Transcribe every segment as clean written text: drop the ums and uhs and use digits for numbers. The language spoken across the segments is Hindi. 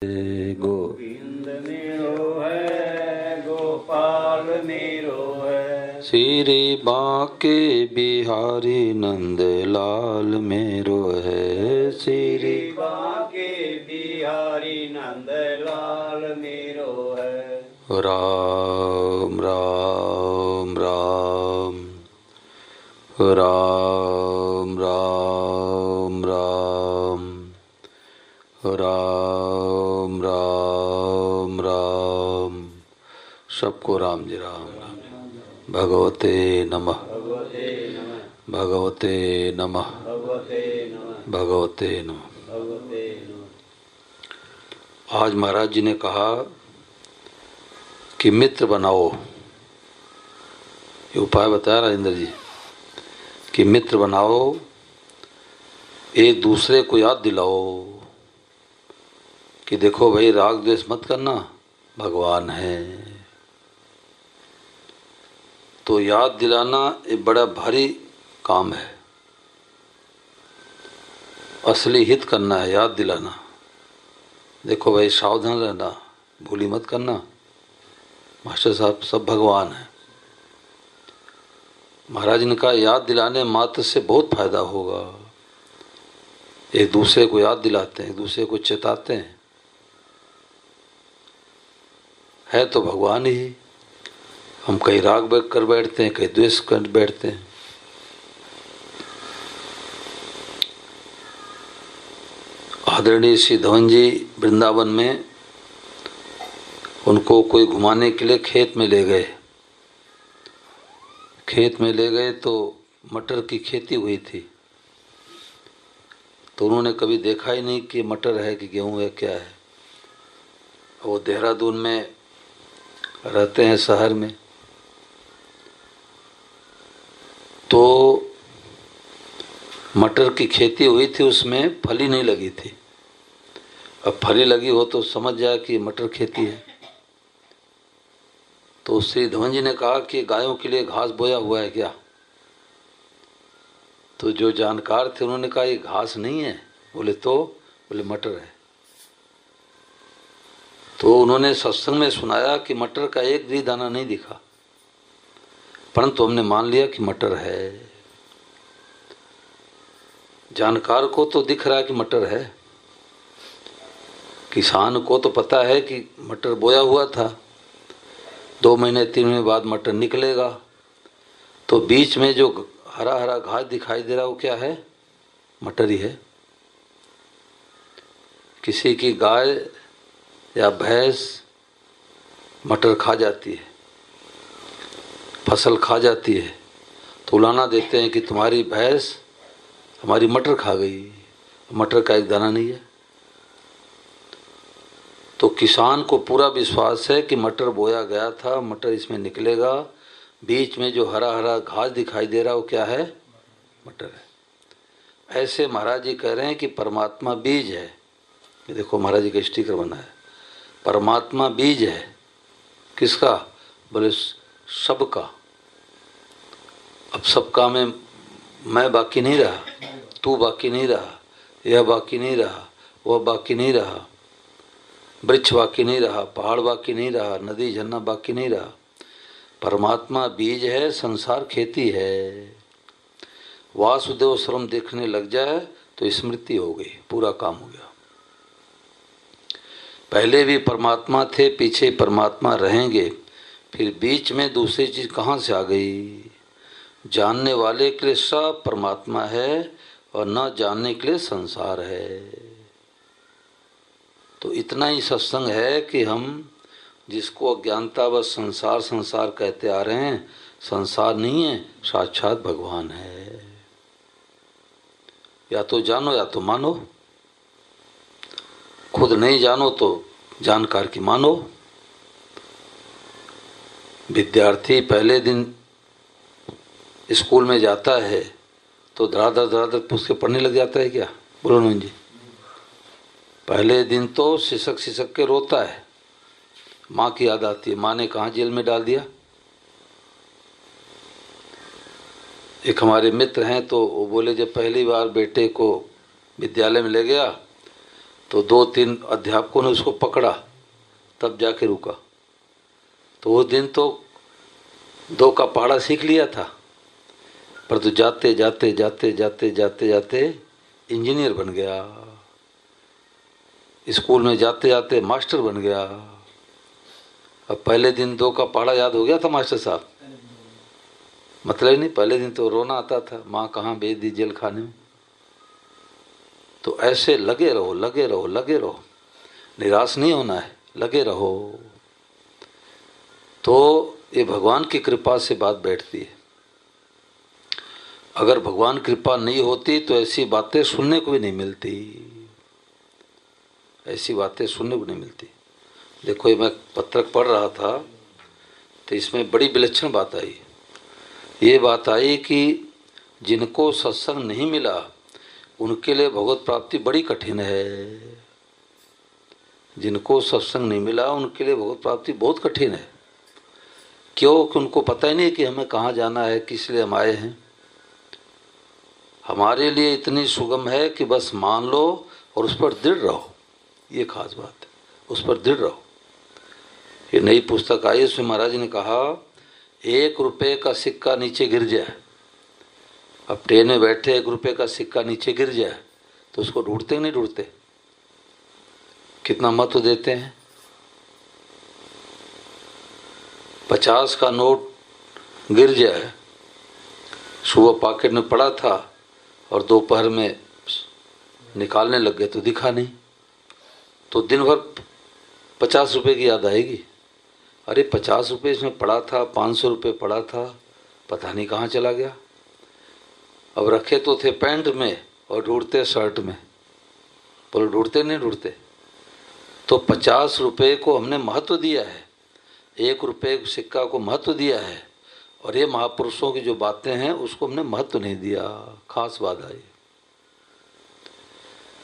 गोविंद मेरो है, गोपाल मेरो है, श्री बांके बिहारी नंद लाल मेरो है। श्री बांके बिहारी नंद लाल मेरो है। राम राम राम राम राम राम राम राम राम। सबको राम जी राम राम। भगवते नमः भगवते नमः भगवते नमः। आज महाराज जी ने कहा कि मित्र बनाओ। ये उपाय बताया राजेंद्र जी कि मित्र बनाओ, एक दूसरे को याद दिलाओ कि देखो भाई राग द्वेष मत करना, भगवान है। तो याद दिलाना एक बड़ा भारी काम है। असली हित करना है, याद दिलाना। देखो भाई सावधान रहना, भूली मत करना, मास्टर साहब सब भगवान है। महाराज ने कहा याद दिलाने मात्र से बहुत फायदा होगा। एक दूसरे को याद दिलाते हैं, एक दूसरे को चेताते हैं, है तो भगवान ही। हम कहीं राग कर बैठते हैं, कहीं द्वेष कर बैठते हैं। आदरणीय श्री धवन जी वृंदावन में, उनको कोई घुमाने के लिए खेत में ले गए। खेत में ले गए तो मटर की खेती हुई थी। तो उन्होंने कभी देखा ही नहीं कि मटर है कि गेहूं है, क्या है। वो देहरादून में रहते हैं, शहर में। तो मटर की खेती हुई थी, उसमें फली नहीं लगी थी। अब फली लगी हो तो समझ जाए कि मटर खेती है। तो श्री धवन जी ने कहा कि गायों के लिए घास बोया हुआ है क्या। तो जो जानकार थे उन्होंने कहा ये घास नहीं है। बोले तो, बोले मटर है। तो उन्होंने सत्संग में सुनाया कि मटर का एक भी दाना नहीं दिखा, परंतु हमने मान लिया कि मटर है। जानकार को तो दिख रहा है कि मटर है, किसान को तो पता है कि मटर बोया हुआ था, 2 महीने 3 महीने बाद मटर निकलेगा। तो बीच में जो हरा हरा घास दिखाई दे रहा वो क्या है, मटर ही है। किसी की गाय या भैंस मटर खा जाती है, फसल खा जाती है, तो उलाना देते हैं कि तुम्हारी भैंस हमारी मटर खा गई। मटर का एक दाना नहीं है। तो किसान को पूरा विश्वास है कि मटर बोया गया था, मटर इसमें निकलेगा। बीच में जो हरा हरा घास दिखाई दे रहा वो क्या है, मटर है। ऐसे महाराज जी कह रहे हैं कि परमात्मा बीज है। ये देखो महाराज जी का स्टिकर बना है, परमात्मा बीज है। किसका, बोले सबका। अब सबका में मैं बाकी नहीं रहा, तू बाकी नहीं रहा, यह बाकी नहीं रहा, वह बाकी नहीं रहा, वृक्ष बाकी नहीं रहा, पहाड़ बाकी नहीं रहा, नदी झरना बाकी नहीं रहा। परमात्मा बीज है, संसार खेती है। वासुदेव श्रम देखने लग जाए तो स्मृति हो गई, पूरा काम हो गया। पहले भी परमात्मा थे, पीछे परमात्मा रहेंगे, फिर बीच में दूसरी चीज कहाँ से आ गई। जानने वाले के लिए सब परमात्मा है और न जानने के लिए संसार है। तो इतना ही सत्संग है कि हम जिसको अज्ञानता व संसार संसार कहते आ रहे हैं, संसार नहीं है, साक्षात भगवान है। या तो जानो या तो मानो। खुद नहीं जानो तो जानकार की मानो। विद्यार्थी पहले दिन स्कूल में जाता है तो धड़ाधड़ धड़ाधड़ पूछ के पढ़ने लग जाता है क्या, बोलो नंद जी। पहले दिन तो सिसक सिसक के रोता है, माँ की याद आती है, माँ ने कहाँ जेल में डाल दिया। एक हमारे मित्र हैं तो वो बोले जब पहली बार बेटे को विद्यालय में ले गया तो 2-3 अध्यापकों ने उसको पकड़ा, तब जाके रुका। तो वो दिन तो 2 का पहाड़ा सीख लिया था, पर तो जाते जाते जाते जाते जाते जाते इंजीनियर बन गया, स्कूल में जाते जाते मास्टर बन गया। अब पहले दिन 2 का पहाड़ा याद हो गया था मास्टर साहब? मतलब ही नहीं, पहले दिन तो रोना आता था, माँ कहाँ भेज दी जेल खाने में। तो ऐसे लगे रहो, लगे रहो, लगे रहो, निराश नहीं होना है, लगे रहो, तो ये भगवान की कृपा से बात बैठती है। अगर भगवान कृपा नहीं होती तो ऐसी बातें सुनने को भी नहीं मिलती, ऐसी बातें सुनने को नहीं मिलती। देखो, ये मैं पत्रक पढ़ रहा था तो इसमें बड़ी विलक्षण बात आई। ये बात आई कि जिनको सत्संग नहीं मिला उनके लिए भगवत प्राप्ति बड़ी कठिन है। जिनको सत्संग नहीं मिला उनके लिए भगवत प्राप्ति बहुत कठिन है। क्यों? कि उनको पता ही नहीं कि हमें कहाँ जाना है, किस लिए हम आए हैं। हमारे लिए इतनी सुगम है कि बस मान लो और उस पर दृढ़ रहो, ये खास बात है, उस पर दृढ़ रहो। ये नई पुस्तक आई, उसमें महाराज ने कहा 1 रुपये का सिक्का नीचे गिर जाए, अब ट्रेन में बैठे 1 रुपये का सिक्का नीचे गिर जाए तो उसको ढूंढते नहीं ढूंढते? कितना महत्व देते हैं। 50 का नोट गिर जाए, सुबह पॉकेट में पड़ा था और दोपहर में निकालने लग गए तो दिखा नहीं, तो दिन भर 50 रुपये की याद आएगी। अरे 50 रुपये इसमें पड़ा था, 500 रुपये पड़ा था, पता नहीं कहाँ चला गया। अब रखे तो थे पैंट में और ढूंढते शर्ट में, बोलो ढूंढते नहीं ढूंढते? तो 50 रुपये को हमने महत्व दिया है, 1 रुपये सिक्का को महत्व दिया है, और ये महापुरुषों की जो बातें हैं उसको हमने महत्व नहीं दिया। खास वादा है,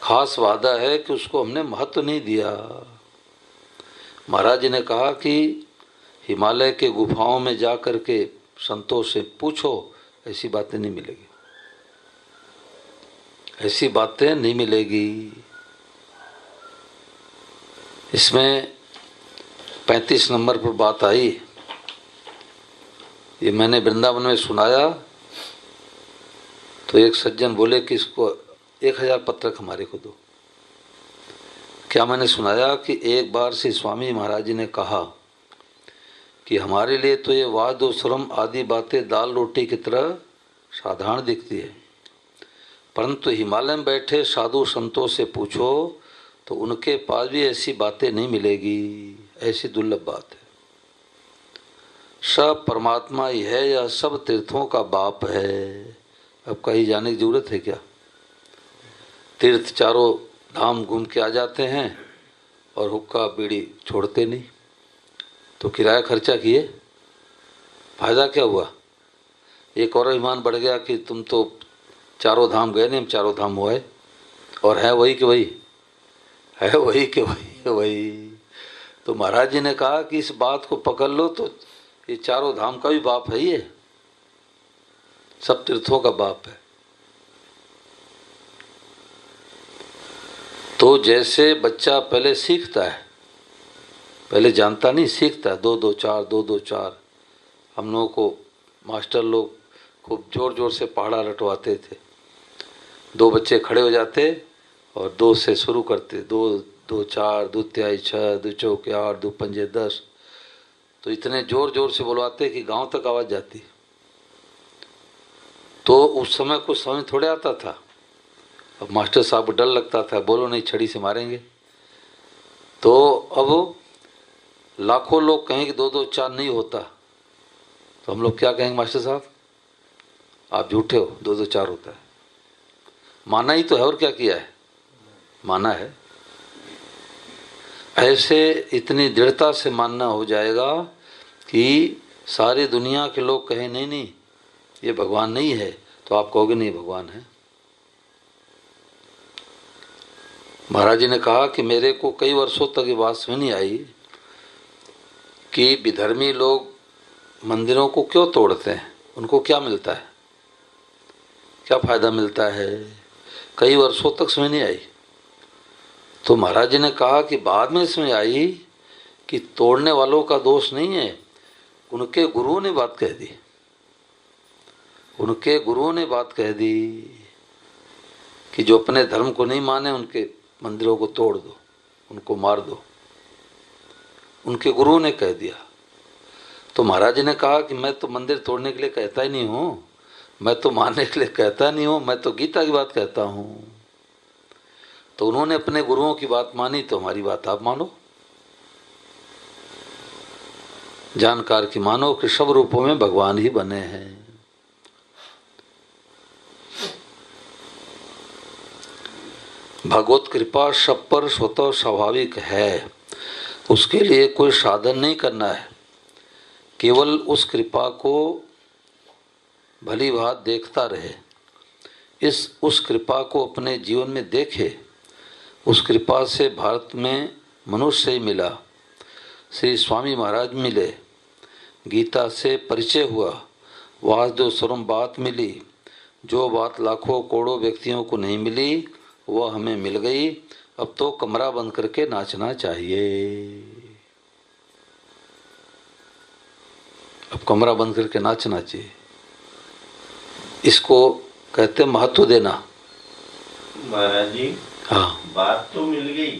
खास वादा है कि उसको हमने महत्व नहीं दिया। महाराज जी ने कहा कि हिमालय के गुफाओं में जा कर के संतों से पूछो, ऐसी बातें नहीं मिलेगी, ऐसी बातें नहीं मिलेगी। इसमें 35 नंबर पर बात आई, ये मैंने वृंदावन में सुनाया तो एक सज्जन बोले कि इसको 1000 पत्रक हमारे को दो। क्या मैंने सुनाया कि एक बार श्री स्वामी महाराज जी ने कहा कि हमारे लिए तो ये वाद और श्रम आदि बातें दाल रोटी की तरह साधारण दिखती है, परंतु हिमालय में बैठे साधु संतों से पूछो तो उनके पास भी ऐसी बातें नहीं मिलेगी, ऐसी दुर्लभ बात है। सब परमात्मा ही है, या सब तीर्थों का बाप है। अब कहीं जाने की जरूरत है क्या? तीर्थ चारों धाम घूम के आ जाते हैं और हुक्का बीड़ी छोड़ते नहीं, तो किराया खर्चा किए, फायदा क्या हुआ? एक और ईमान बढ़ गया कि तुम तो चारों धाम गए नहीं, हम चारों धाम हुए, और है वही कि वही है, वही कि वही। तो महाराज जी ने कहा कि इस बात को पकड़ लो तो ये चारों धाम का भी बाप है, ये सब तीर्थों का बाप है। तो जैसे बच्चा पहले सीखता है, पहले जानता नहीं, सीखता है, 2 2 4 2 2 4। हम लोगों को मास्टर लोग खूब जोर जोर से पहाड़ा रटवाते थे। 2 बच्चे खड़े हो जाते और 2 से शुरू करते, 2 2 4 2 तिहाई 6 2 चौके 8 2 पंजे 10। तो इतने जोर जोर से बुलवाते कि गांव तक आवाज़ जाती। तो उस समय कुछ समझ थोड़े आता था। अब मास्टर साहब को डर लगता था, बोलो नहीं छड़ी से मारेंगे। तो अब लाखों लोग कहें कि 2 2 4 नहीं होता, तो हम लोग क्या कहेंगे? मास्टर साहब आप झूठे हो, 2 2 4 होता है। माना ही तो है, और क्या किया है? माना है। ऐसे इतनी दृढ़ता से मानना हो जाएगा कि सारी दुनिया के लोग कहें नहीं नहीं ये भगवान नहीं है, तो आप कहोगे नहीं भगवान है। महाराज जी ने कहा कि मेरे को कई वर्षों तक ये बात समझ नहीं आई कि विधर्मी लोग मंदिरों को क्यों तोड़ते हैं, उनको क्या मिलता है, क्या फायदा मिलता है। कई वर्षों तक समझ नहीं आई। तो महाराज जी ने कहा कि बाद में इसमें आई कि तोड़ने वालों का दोष नहीं है, उनके गुरुओं ने बात कह दी, उनके गुरुओं ने बात कह दी कि जो अपने धर्म को नहीं माने उनके मंदिरों को तोड़ दो, उनको मार दो, उनके गुरुओं ने कह दिया। तो महाराज जी ने कहा कि मैं तो मंदिर तोड़ने के लिए कहता ही नहीं हूँ, मैं तो मारने के लिए कहता नहीं हूँ, मैं तो गीता की बात कहता हूँ। तो उन्होंने अपने गुरुओं की बात मानी, तो हमारी बात आप मानो, जानकार की मानो कि सब रूपों में भगवान ही बने हैं। भगवत कृपा सब पर स्वतः स्वाभाविक है, उसके लिए कोई साधन नहीं करना है, केवल उस कृपा को भली भांति देखता रहे, उस कृपा को अपने जीवन में देखे। उस कृपा से भारत में मनुष्य ही मिला, श्री स्वामी महाराज मिले, गीता से परिचय हुआ, वासुदेव स्वरूप बात मिली, जो बात लाखों करोड़ों व्यक्तियों को नहीं मिली वह हमें मिल गई। अब तो कमरा बंद करके नाचना चाहिए, अब कमरा बंद करके नाचना चाहिए। इसको कहते महत्व देना। महाराज जी, हाँ, बात तो मिल गई,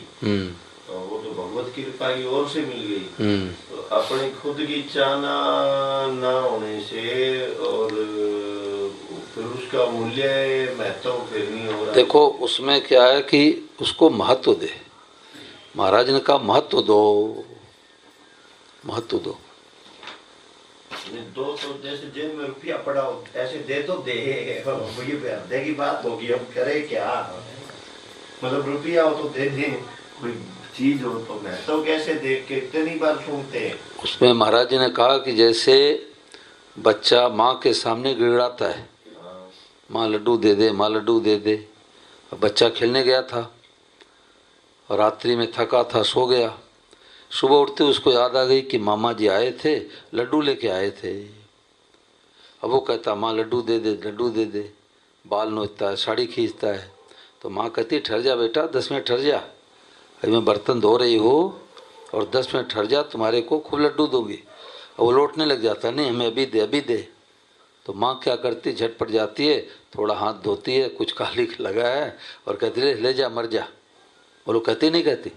तो वो तो भगवत कृपा की ओर से मिल गई, तो अपनी खुद की इच्छा ना होने से और फिर उसका मूल्य महत्व फिर नहीं हो रहा। देखो उसमें क्या है कि उसको महत्व दे। महाराज ने कहा महत्व दो, महत्व दो। दो तो जैसे जेब में रुपया पड़ा हो ऐसे दे तो दे, दे की बात होगी, हम करे क्या, मतलब रुपया हो तो दे दे, कोई चीज हो तो महत्व कैसे देख के इतनी बार सुनते हैं। उसमें महाराज जी ने कहा कि जैसे बच्चा माँ के सामने गिड़ाता है, माँ लड्डू दे दे, माँ लड्डू दे दे। अब बच्चा खेलने गया था और रात्रि में थका था, सो गया। सुबह उठते उसको याद आ गई कि मामा जी आए थे, लड्डू लेके आए थे। अब वो कहता माँ लड्डू दे दे, लड्डू दे दे। बाल नोचता है, साड़ी खींचता है, तो माँ कहती ठहर जा बेटा, 10 मिनट ठहर जा, अभी मैं बर्तन धो रही हो और 10 मिनट ठहर जा, तुम्हारे को खूब लड्डू दूंगी। अब वो लौटने लग जाता, नहीं हमें अभी दे, अभी दे। तो माँ क्या करती, झटपट जाती है, थोड़ा हाथ धोती है, कुछ काली लगा है और कहती ले जा मर जा। बोलो कहती नहीं कहती।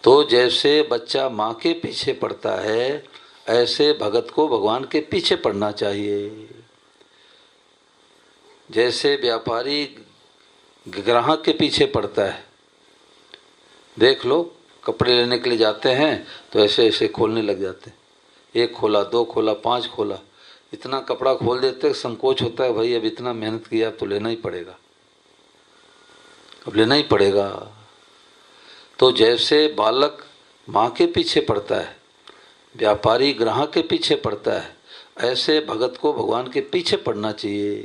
तो जैसे बच्चा माँ के पीछे पड़ता है, ऐसे भगत को भगवान के पीछे पड़ना चाहिए। जैसे व्यापारी ग्राहक के पीछे पड़ता है, देख लो कपड़े लेने के लिए जाते हैं तो ऐसे ऐसे खोलने लग जाते हैं, 1 खोला, 2 खोला, 5 खोला, इतना कपड़ा खोल देते, संकोच होता है भाई अब इतना मेहनत किया अब तो लेना ही पड़ेगा, अब लेना ही पड़ेगा। तो जैसे बालक माँ के पीछे पड़ता है, व्यापारी ग्राहक के पीछे पड़ता है, ऐसे भगत को भगवान के पीछे पड़ना चाहिए।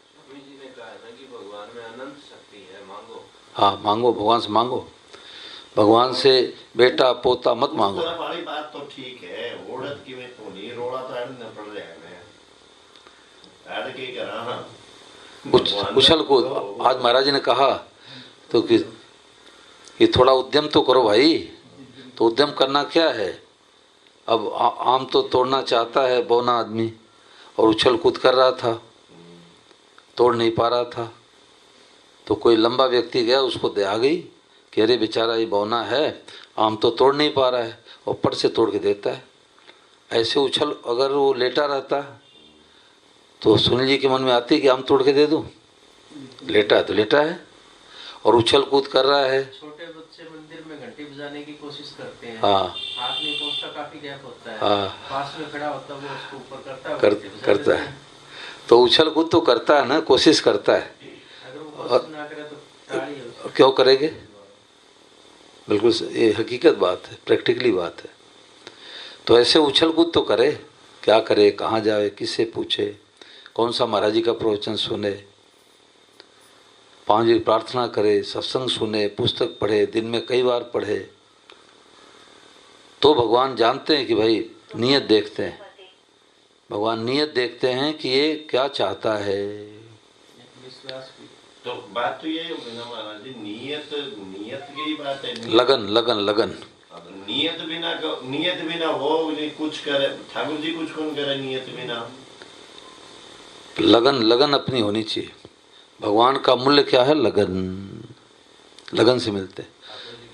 स्वामी जी ने कहा ना कि भगवान में अनंत शक्ति है, मांगो। हाँ मांगो, भगवान से मांगो, भगवान से बेटा पोता मत मांगो। वाली बात तो ठीक है, औरत की में तो नहीं, रोड़ा तो न पड़ रहा है के करा उछल कूद। आज महाराज ने कहा तो कि थोड़ा उद्यम तो करो भाई। तो उद्यम करना क्या है, अब आम तो तोड़ना चाहता है बौना आदमी, और उछल कूद कर रहा था, तोड़ नहीं पा रहा था। तो कोई लंबा व्यक्ति गया, उसको दे आ गई कि अरे बेचारा ये बौना है, आम तो तोड़ नहीं पा रहा है, और ऊपर से तोड़ के देता है। ऐसे उछल अगर वो लेटा रहता तो सुनील जी के मन में आती कि आम तोड़ के दे दूं, लेटा है तो लेटा है, और उछल कूद कर रहा है। छोटे बच्चे मंदिर में घंटी बजाने की कोशिश करते हैं, हाँ, हाथ नहीं पहुंचता, काफी गैप होता है, हाँ, पास में खड़ा होता है वो उसको ऊपर करता है, करता है। तो उछल कूद तो करता है ना, कोशिश करता है। अगर वो कोशिश ना करे तो ताड़ी है। क्यों करेंगे, बिल्कुल ये हकीकत बात है, प्रैक्टिकली बात है। तो ऐसे उछल कूद तो करे, क्या करे, कहाँ जाए, किससे पूछे, कौन सा महाराज जी का प्रवचन सुने, 5 दिन प्रार्थना करे, सत्संग सुने, पुस्तक पढ़े, दिन में कई बार पढ़े। तो भगवान जानते हैं कि भाई नियत देखते हैं, भगवान नियत देखते हैं कि ये क्या चाहता है। तो बात तो ये है ना महाराज जी, नियत नियत की ही बात है। लगन लगन लगन। अब नियत बिना हो नहीं कुछ करे, ठाकुर जी कुछ कौन करे नियत बिना। लगन लगन अपनी होनी चाहिए। भगवान का मूल्य क्या है? लगन। लगन से मिलते।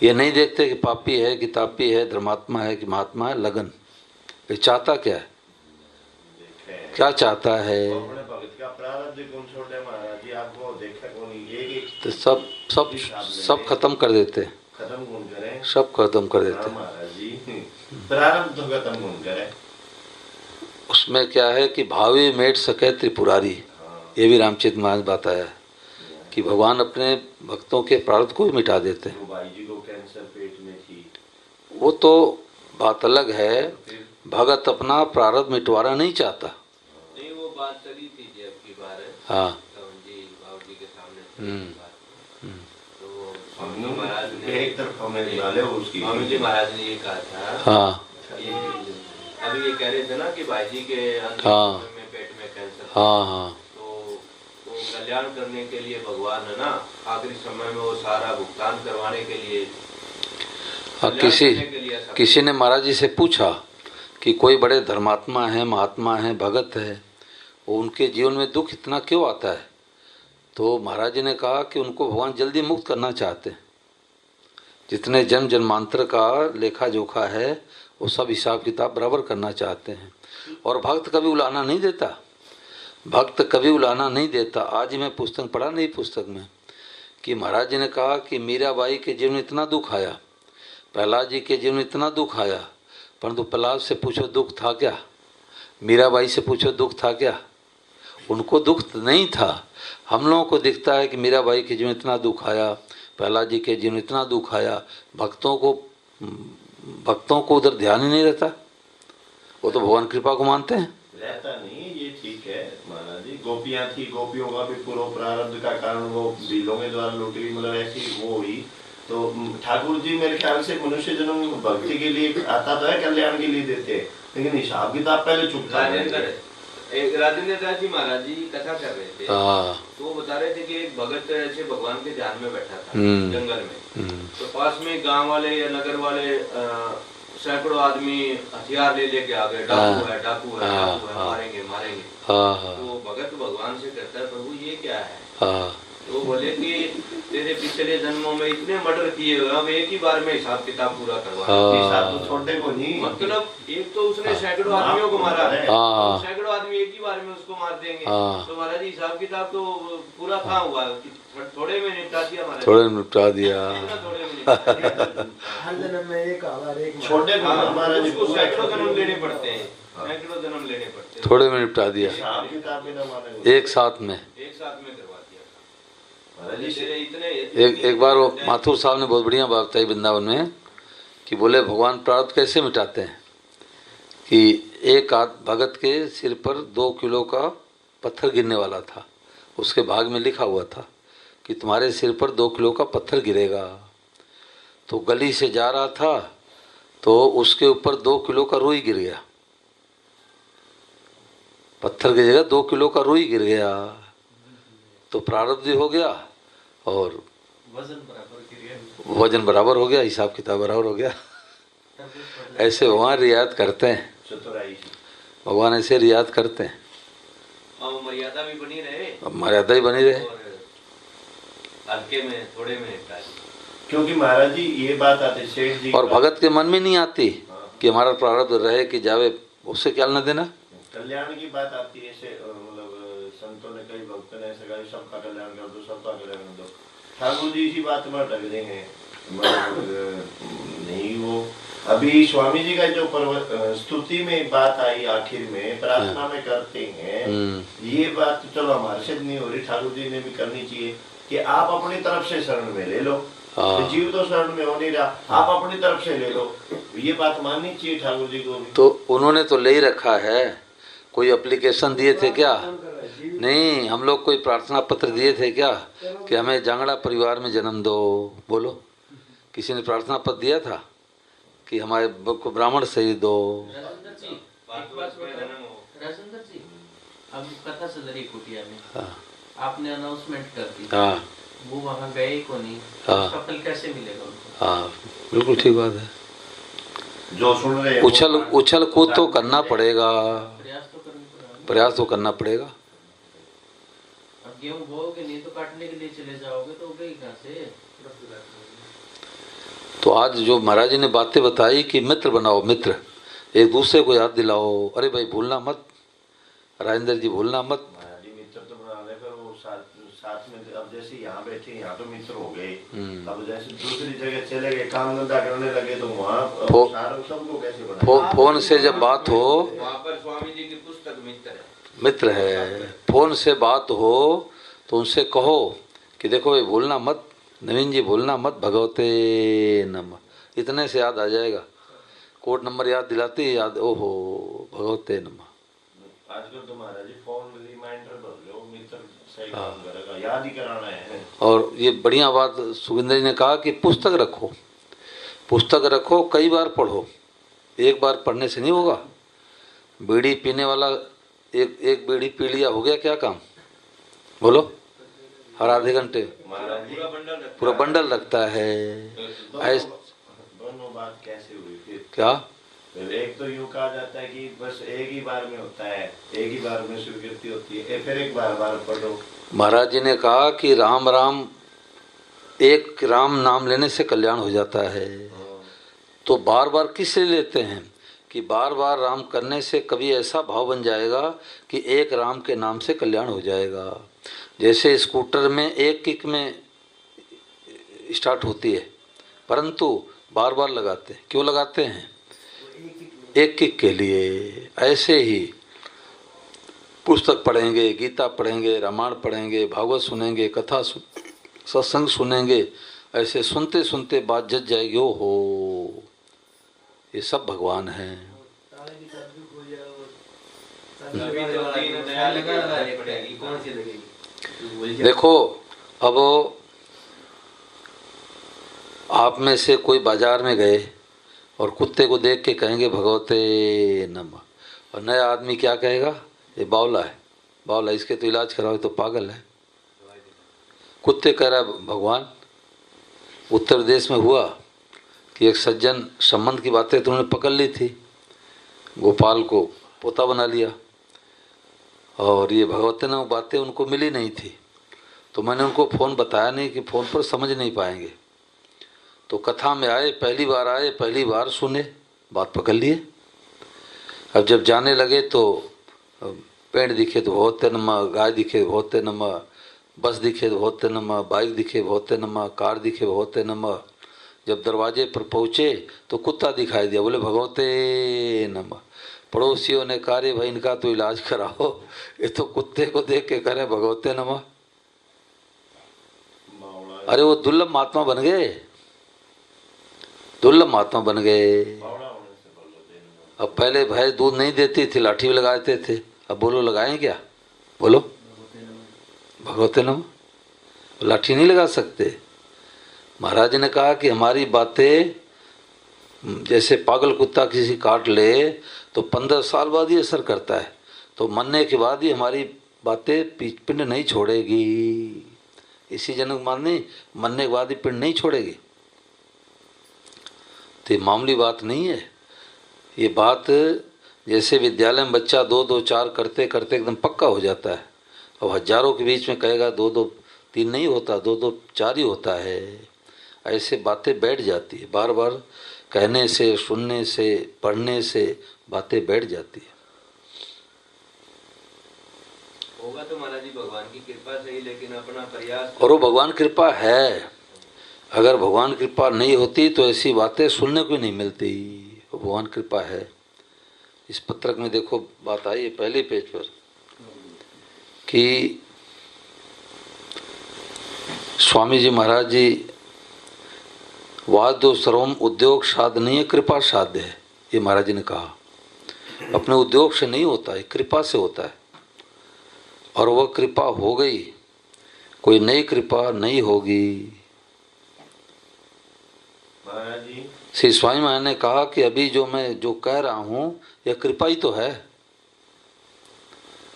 ये नहीं देखते कि पापी है कि तापी है, धर्मात्मा है कि महात्मा है। लगन। ये चाहता क्या है? क्या चाहता है? अपने भगत का प्रारब्ध कौन छोड़े महाराज जी, आपको देखा कौन एक तो सब सब सब खत्म कर देते। खत्म कौन करे? सब खत्म कर देते। महाराज जी प्रारब्ध तो खत्म कौन करे? उसमें क्या है कि भावी मेट सके त्रिपुरारी। ये भी रामचरित मानस बात आया कि भगवान अपने भक्तों के प्रारब्ध को भी मिटा देते हैं। भाई जी को कैंसर पेट में थी, वो तो बात अलग है। भगत अपना प्रारब्ध मिटवाना नहीं चाहता। नहीं, वो बात चली थी जी अब की बार। हाँ। बाबू जी के सामने तो स्वामी महाराज ने एक तरफ हमें डाले उसकी, स्वामी जी महाराज ने ये कहा था। हाँ। अभी ये कह रहे थे ना कि भाई जी के हाँ में पेट में कैंसर। हाँ हाँ। तो वो कल्याण करने के लिए भगवान है ना, आखिरी समय में वो सारा भुगतान करवाने के लिए। हाँ, किसी ने महाराज जी से पूछा कि कोई बड़े धर्मात्मा है, महात्मा है, भगत है, वो उनके जीवन में दुख इतना क्यों आता है? तो महाराज जी ने कहा कि उनको भगवान जल्दी मुक्त करना चाहते हैं। जितने जन्म जन्मांतर का लेखा जोखा है वो सब हिसाब किताब बराबर करना चाहते हैं। और भक्त कभी उलाना नहीं देता। भक्त कभी उलाना नहीं देता। आज ही मैं पुस्तक पढ़ा नहीं, पुस्तक में कि महाराज जी ने कहा कि मीराबाई के जीवन में इतना दुख आया, प्रहलाद जी के जीवन में इतना दुख आया, परंतु प्रहलाद से पूछो दुख था क्या? मीराबाई से पूछो दुख था क्या? उनको दुख नहीं था। हम लोगों को दिखता है कि मीराबाई के जीवन में इतना दुख आया, प्रहलाद जी के जीवन में इतना दुख आया। भक्तों को उधर ध्यान ही नहीं रहता। वो तो भगवान कृपा को मानते हैं। रहता नहीं, ये ठीक है महाराज जी। गोपियां थी, गोपियों का भी पूर्व प्रारब्ध का कारण वो बिलों के द्वारा लूटी हुई, मतलब ऐसी वो हुई। तो ठाकुर जी मेरे ख्याल से मनुष्य जन्म भक्ति के लिए आता तो है, कल्याण के लिए देते हैं, लेकिन हिसाब किताब पहले चुकता है। एक राजेंद्र दास जी महाराज जी कथा कर रहे थे, तो वो बता रहे थे कि एक भगत ऐसे भगवान के ध्यान में बैठा था जंगल में। तो पास में गांव वाले या नगर वाले सैकड़ों आदमी हथियार ले लेके आ गए, डाकू है, डाकू है, डाकू है, मारेंगे मारेंगे। तो भगत भगवान से कहता है, प्रभु ये क्या है? तो बोले कि तेरे पिछले जन्मों में इतने मर्डर किए हुए, अब एक ही बार में हिसाब किताब पूरा करवा। हिसाब तो छोड़ने को नहीं, मतलब एक तो उसने सैकड़ों आदमियों को मारा है, तो सैकड़ों आदमी एक ही बार में उसको मार देंगे। तो महाराज जी हिसाब किताब तो पूरा कहाँ हुआ? थोड़े में निपटा दिया महाराज, थोड़े में निपटा दिया। हर जन्म में एक आवार एक छोड़ने को महाराज उसको सैकड़ों जन्म लेने पड़ते हैं, सैकड़ों जन्म लेने पड़ते हैं। थोड़े में निपटा दिया, हिसाब किताब भी ना माने, एक साथ में करवा दिया। एक बार वो माथुर साहब ने बहुत बढ़िया बात बताई वृंदावन में कि बोले भगवान प्रारब्ध कैसे मिटाते हैं कि एक भगत के सिर पर 2 किलो का पत्थर गिरने वाला था। उसके भाग में लिखा हुआ था कि तुम्हारे सिर पर 2 किलो का पत्थर गिरेगा। तो गली से जा रहा था तो उसके ऊपर 2 किलो का रुई गिर गया। पत्थर की जगह 2 किलो का रुई गिर गया। तो प्रारब्ध हो गया और वजन बराबर हो गया, हिसाब किताब बराबर हो गया। ऐसे भगवान रियायत करते हैं, भगवान ऐसे रियायत करते हैं। और मर्यादा भी बनी रहे, अब मर्यादा ही बनी रहे, हल्के में थोड़े में। क्योंकि महाराज जी ये बात आती सेठ जी, और भगत के मन में नहीं आती कि हमारा प्रारब्ध रहे कि जावे, उससे क्या लेना देना। कल्याण की बात आती है, मतलब संतों ने, कई भक्तों ने ऐसा कहा सबका कल्याण कर दो, सबका कल्याण कर दो। ठाकुर जी इसी बात में अटक रहे हैं, नहीं वो अभी स्वामी जी का जो स्तुति में बात आई आखिर में, प्रार्थना में करते हैं, ये बात तो चलो हमारे से नहीं हो रही, ठाकुर जी ने भी करनी चाहिए कि आप अपनी तरफ से शरण में ले लो। तो जीव तो शरण में हो नहीं रहा, आप अपनी तरफ से ले लो, ये बात माननी चाहिए ठाकुर जी को भी। तो उन्होंने तो ले ही रखा है। कोई एप्लीकेशन दिए थे क्या? नहीं। हम लोग कोई प्रार्थना पत्र दिए थे क्या कि हमें जांगड़ा परिवार में जन्म दो? बोलो, किसी ने प्रार्थना पत्र दिया था कि हमारे को ब्राह्मण सही दो? राजेंद्र जी, अब कथा से कुटिया में आपने अनाउंसमेंट कर दी, हाँ वो वहाँ गए को नहीं, हाँ। उसका फल कैसे मिलेगा उनको? हाँ बिल्कुल ठीक बात है। जो सुन रहे हैं उछल कूद तो करना पड़ेगा, प्रयास तो करना पड़ेगा। प्रयास तो करना पड़ेगा। अब गेहूँ बोओगे नहीं तो काटने के लिए चले जाओगे तो उगेगी कहाँ से? तो आज जो महाराज जी ने बातें बताई कि मित्र बनाओ, मित्र एक दूसरे को याद दिलाओ, अरे भाई भूलना मत, राजेंद्र जी भूलना मत। महाराज जी मित्र तो बना ले, पर वो साथ में अब जैसे यहाँ बैठे यहाँ तो मित्र हो गए, अब जैसे दूसरी जगह चले गए काम धंधा करने लगे तो वहाँ सबको कैसे बनाए? फोन से जब बात हो, वहाँ पर स्वामी जी की पुस्तक मित्र है, फोन से बात हो तो उनसे कहो कि देखो भाई भूलना मत, नवीन जी भूलना मत, भगवते नमः, इतने से याद आ जाएगा। कोड नंबर याद दिलाती याद, ओहो भगवते नमः। आजकल तो महाराज जी फोन रिमाइंडर भर लो, मित्र सही काम करेगा, याद ही कराना है। और ये बढ़िया बात सुखिंदर जी ने कहा कि पुस्तक रखो, पुस्तक रखो, कई बार पढ़ो, एक बार पढ़ने से नहीं होगा। बीड़ी पीने वाला एक बीड़ी पी लिया हो गया क्या काम, बोलो? हर आधे घंटे पूरा बंडल रखता है। दोनों बात कैसे हुई फिर? क्या एक तो यूं कहा जाता है कि बस एक ही बार में होता है, एक ही बार में स्वीकृति होती है, फिर एक बार बार पढ़ो। महाराज जी ने कहा कि राम राम, एक राम नाम लेने से कल्याण हो जाता है। तो बार बार किस लिए लेते हैं कि बार बार राम करने से कभी ऐसा भाव बन जाएगा कि एक राम के नाम से कल्याण हो जाएगा। जैसे स्कूटर में एक किक में स्टार्ट होती है, परंतु बार बार लगाते हैं, क्यों लगाते हैं? एक किक के लिए। ऐसे ही पुस्तक पढ़ेंगे, गीता पढ़ेंगे, रामायण पढ़ेंगे, भागवत सुनेंगे, कथा सत्संग सुनेंगे, ऐसे सुनते सुनते बात जज जाएगी, ओ हो ये सब भगवान हैं। देखो अब आप में से कोई बाजार में गए और कुत्ते को देख के कहेंगे भगवते नमः, और नया आदमी क्या कहेगा? ये बावला है, बावला, इसके तो इलाज कराओ, तो पागल है। कुत्ते कह रहा है भगवान। उत्तर प्रदेश में हुआ कि एक सज्जन संबंध की बातें तो उन्होंने पकड़ ली थी, गोपाल को पोता बना लिया, और ये भगवते नमः बातें उनको मिली नहीं थी। तो मैंने उनको फ़ोन बताया नहीं कि फ़ोन पर समझ नहीं पाएंगे, तो कथा में आए, पहली बार आए, पहली बार सुने, बात पकड़ लिए। अब जब जाने लगे तो पेड़ दिखे तो भगवते नमः, गाय दिखे भगवते नमः, बस दिखे तो भगवते नमः, बाइक दिखे भगवते नमः, कार दिखे भगवते नमः। जब दरवाजे पर पहुँचे तो कुत्ता दिखाई दिया, बोले भगवते नमः। पड़ोसियों ने कहा रे भाई इनका तो इलाज कराओ, ये तो कुत्ते को देख के करे भगवते नमः। अरे वो दुर्लभ महात्मा बन गए, दुर्लभ महात्मा बन गए। अब पहले भैंस दूध नहीं देती थी, लाठी भी लगाते थे, अब बोलो लगाएं क्या? बोलो भगवते नमः, लाठी नहीं लगा सकते। महाराज ने कहा कि हमारी बातें जैसे पागल कुत्ता किसी काट ले तो 15 साल बाद ही असर करता है, तो मरने के बाद ही हमारी बातें पिंड नहीं छोड़ेगी। इसी जन्म मारने मरने के बाद ही पिंड नहीं छोड़ेगी। तो ये मामूली बात नहीं है। ये बात जैसे विद्यालय में बच्चा 2 2 4 करते करते एकदम पक्का हो जाता है, अब हजारों के बीच में कहेगा 2 2 3 नहीं होता, 2 2 4 ही होता है। ऐसे बातें बैठ जाती है, बार बार कहने से, सुनने से, पढ़ने से बातें बैठ जाती है। होगा तो महाराज जी भगवान की कृपा से ही, लेकिन अपना प्रयास। और वो भगवान कृपा है, अगर भगवान कृपा नहीं होती तो ऐसी बातें सुनने को नहीं मिलती। भगवान कृपा है। इस पत्रक में देखो बात आई है पहले पेज पर कि स्वामी जी महाराज जी वाद्य सर्वम उद्योग साध नहीं है, कृपा साध्य है। ये महाराज जी ने कहा अपने उद्योग से नहीं होता है, कृपा से होता है। और वह कृपा हो गई, कोई नई कृपा नहीं होगी। महाराज जी श्री स्वामी महाराज ने कहा कि अभी जो मैं जो कह रहा हूँ यह कृपा ही तो है,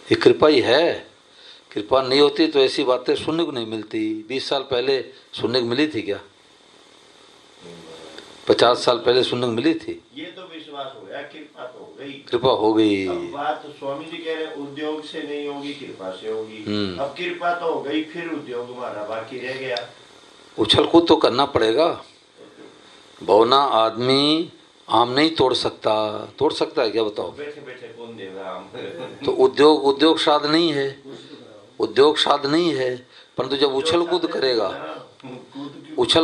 ये कृपा ही है। कृपा नहीं होती तो ऐसी बातें सुनने को नहीं मिलती। 20 साल पहले सुनने को मिली थी क्या? 50 साल पहले सुनने को मिली थी? ये तो विश्वास हो गया, कृपा तो हो गई। कृपा हो गई। अब बात तो स्वामी जी कह रहे उद्योग से नहीं होगी, कृपा से होगी। अब कृपा तो हो गई, फिर उद्योग हमारा बाकी रह गया। उछल कूद तो करना पड़ेगा। भवना आदमी आम नहीं तोड़ सकता। तोड़ सकता है क्या बताओ? बैठे बैठे कौन देगा आम? तो उद्योग साध नहीं है, उद्योग साध नहीं है। परंतु जब उछल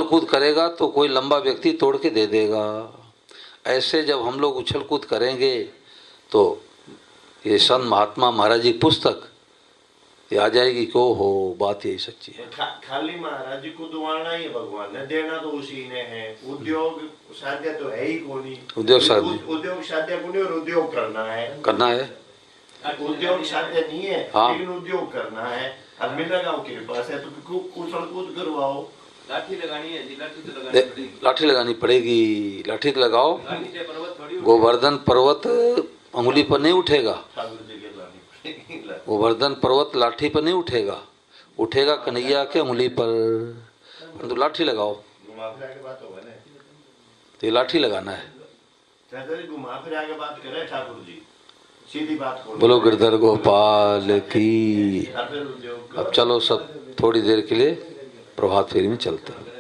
कूद करेगा तो कोई लंबा व्यक्ति तोड़ के दे देगा। ऐसे जब हम लोग उछल कूद करेंगे तो ये संत महात्मा महाराज जी की पुस्तक ये आ जाएगी। क्यों हो, बात यही सच्ची है। खाली महाराज जी को दुआना ही भगवान ने, देना तो उसी ने है। उद्योग साध्य तो है ही कोनी। उद्योग साध्य को नहीं, और उद्योग करना है। उद्योग साध्य नहीं है, लेकिन उद्योग करना है। अब मिलेगा कृपा से तो कुशल कूद करवाओ। लाठी लगानी है जी, लाठी तो लगानी पड़ेगी। लाठी लगानी पड़ेगी, लाठी तो लगाओ। गोवर्धन पर्वत उंगली पर नहीं उठेगा, गोवर्धन पर्वत लाठी पर नहीं उठेगा, उठेगा कन्हैया के उंगली पर। परंतु लाठी लगाओ, तो ये लाठी लगाना है। घुमा फिर आगे बात करे ठाकुर जी, सीधी बात करो। बोलो गिरधर गोपाल की। अब चलो सब थोड़ी देर के लिए प्रभात फेरी में चलते हैं।